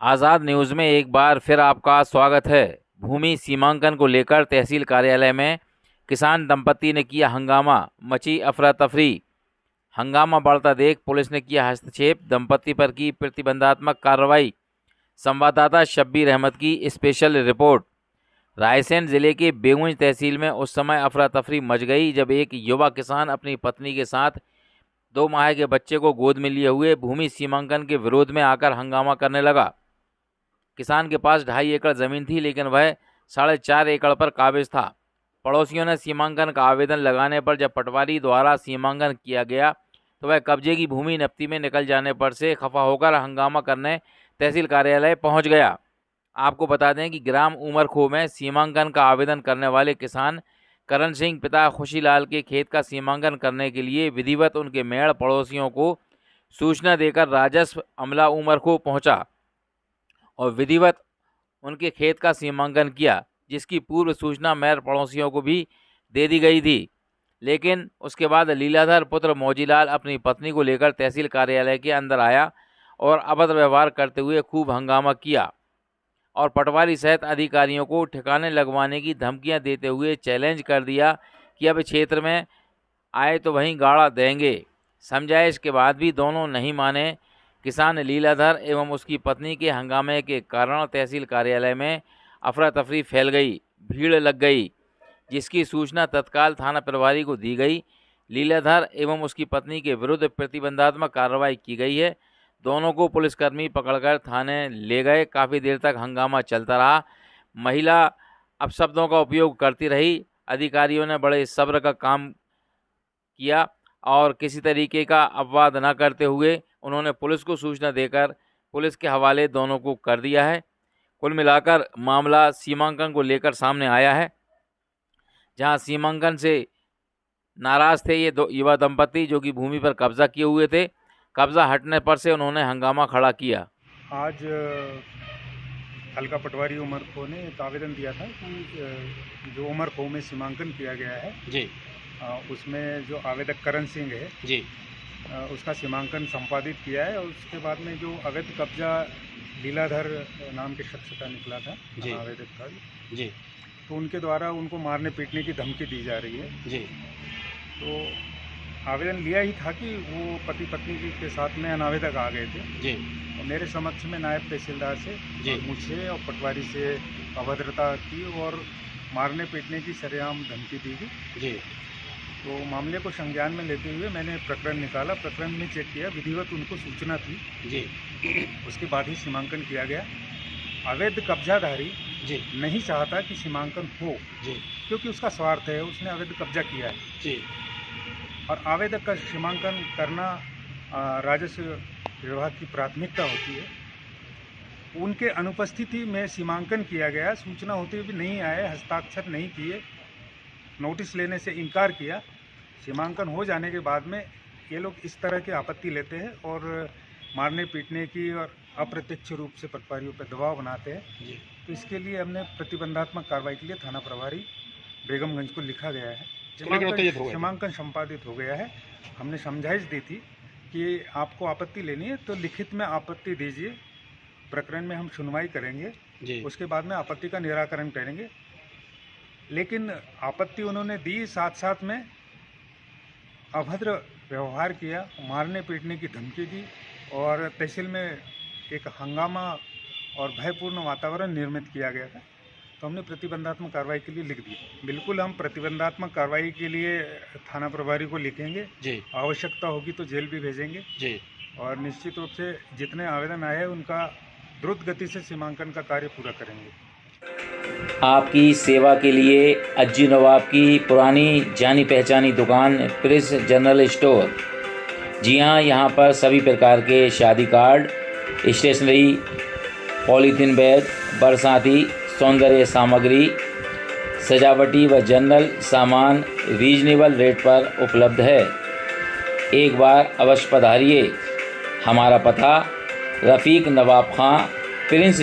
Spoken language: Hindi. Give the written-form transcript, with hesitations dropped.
आज़ाद न्यूज़ में एक बार फिर आपका स्वागत है। भूमि सीमांकन को लेकर तहसील कार्यालय में किसान दंपति ने किया हंगामा, मची अफरा तफरी। हंगामा बढ़ता देख पुलिस ने किया हस्तक्षेप, दंपति पर की प्रतिबंधात्मक कार्रवाई। संवाददाता शब्बीर अहमद की स्पेशल रिपोर्ट। रायसेन जिले के बेगूंज तहसील में उस समय अफरा तफरी मच गई जब एक युवा किसान अपनी पत्नी के साथ 2 माह के बच्चे को गोद में लिए हुए भूमि सीमांकन के विरोध में आकर हंगामा करने लगा। किसान के पास 2.5 एकड़ ज़मीन थी, लेकिन वह 4.5 एकड़ पर काबिज था। पड़ोसियों ने सीमांकन का आवेदन लगाने पर जब पटवारी द्वारा सीमांकन किया गया तो वह कब्जे की भूमि नफ्ती में निकल जाने पर से खफा होकर हंगामा करने तहसील कार्यालय पहुंच गया। आपको बता दें कि ग्राम उमरखो में सीमांकन का आवेदन करने वाले किसान करण सिंह पिता खुशीलाल के खेत का सीमांकन करने के लिए विधिवत उनके मेड़ पड़ोसियों को सूचना देकर राजस्व अमला उमरखो पहुंचा और विधिवत उनके खेत का सीमांकन किया, जिसकी पूर्व सूचना मेयर पड़ोसियों को भी दे दी गई थी। लेकिन उसके बाद लीलाधर पुत्र मौजीलाल अपनी पत्नी को लेकर तहसील कार्यालय के अंदर आया और अभद्र व्यवहार करते हुए खूब हंगामा किया और पटवारी सहित अधिकारियों को ठिकाने लगवाने की धमकियां देते हुए चैलेंज कर दिया कि अब क्षेत्र में आए तो वहीं गाड़ा देंगे। समझाइश के बाद भी दोनों नहीं माने। किसान लीलाधर एवं उसकी पत्नी के हंगामे के कारण तहसील कार्यालय में अफरा तफरी फैल गई, भीड़ लग गई, जिसकी सूचना तत्काल थाना प्रभारी को दी गई। लीलाधर एवं उसकी पत्नी के विरुद्ध प्रतिबंधात्मक कार्रवाई की गई है। दोनों को पुलिसकर्मी पकड़कर थाने ले गए। काफ़ी देर तक हंगामा चलता रहा। महिला अपशब्दों का उपयोग करती रही। अधिकारियों ने बड़े सब्र का काम किया और किसी तरीके का अपवाद न करते हुए उन्होंने पुलिस को सूचना देकर पुलिस के हवाले दोनों को कर दिया है। कुल मिलाकर मामला सीमांकन को लेकर सामने आया है, जहां सीमांकन से नाराज थे ये 2 युवा दंपति जो कि भूमि पर कब्जा किए हुए थे। कब्जा हटने पर से उन्होंने हंगामा खड़ा किया। आज हल्का पटवारी उमरखो ने एक आवेदन दिया था कि जो उमरखो में सीमांकन किया गया है जी, उसमें जो आवेदक करण सिंह है जी, उसका सीमांकन संपादित किया है और उसके बाद में जो अवैध कब्जा लीलाधर नाम के शख्स का निकला था जी, आवेदक का, जी, तो उनके द्वारा उनको मारने पीटने की धमकी दी जा रही है। जी, तो आवेदन लिया ही था कि वो पति पत्नी के साथ में अनावेदक आ गए थे जी, और मेरे समक्ष में नायब तहसीलदार से और मुझसे और पटवारी से अभद्रता की और मारने पीटने की सरेआम धमकी दी गई। जी, तो मामले को संज्ञान में लेते हुए मैंने प्रकरण निकाला, प्रकरण में चेक किया, विधिवत उनको सूचना थी जी, उसके बाद ही सीमांकन किया गया। अवैध कब्जाधारी जी, नहीं चाहता कि सीमांकन हो, जी, क्योंकि उसका स्वार्थ है, उसने अवैध कब्जा किया है जी, और आवेदक का सीमांकन करना राजस्व विभाग की प्राथमिकता होती है। उनके अनुपस्थिति में सीमांकन किया गया, सूचना होते हुए भी नहीं आए, हस्ताक्षर नहीं किए, नोटिस लेने से इनकार किया। सीमांकन हो जाने के बाद में ये लोग इस तरह की आपत्ति लेते हैं और मारने पीटने की और अप्रत्यक्ष रूप से पटवारियों पर दबाव बनाते हैं। तो इसके लिए हमने प्रतिबंधात्मक कार्रवाई के लिए थाना प्रभारी बेगमगंज को लिखा गया है। सीमांकन संपादित हो गया है। हमने समझाइश दी थी कि आपको आपत्ति लेनी है तो लिखित में आपत्ति दीजिए, प्रकरण में हम सुनवाई करेंगे, उसके बाद में आपत्ति का निराकरण करेंगे। लेकिन आपत्ति उन्होंने दी, साथ साथ में अभद्र व्यवहार किया, मारने पीटने की धमकी दी और तहसील में एक हंगामा और भयपूर्ण वातावरण निर्मित किया गया था। तो हमने प्रतिबंधात्मक कार्रवाई के लिए लिख दिया। बिल्कुल हम प्रतिबंधात्मक कार्रवाई के लिए थाना प्रभारी को लिखेंगे, आवश्यकता होगी तो जेल भी भेजेंगे और निश्चित रूप से जितने आवेदन आए हैं उनका द्रुत गति से सीमांकन का कार्य पूरा करेंगे। आपकी सेवा के लिए अज्जू नवाब की पुरानी जानी पहचानी दुकान प्रिंस जनरल स्टोर। जी हाँ, यहाँ पर सभी प्रकार के शादी कार्ड, स्टेशनरी, पॉलीथीन बैग, बरसाती, सौंदर्य सामग्री, सजावटी व जनरल सामान रीजनेबल रेट पर उपलब्ध है। एक बार अवश्य पधारिए। हमारा पता रफ़ीक नवाब खां, प्रिंस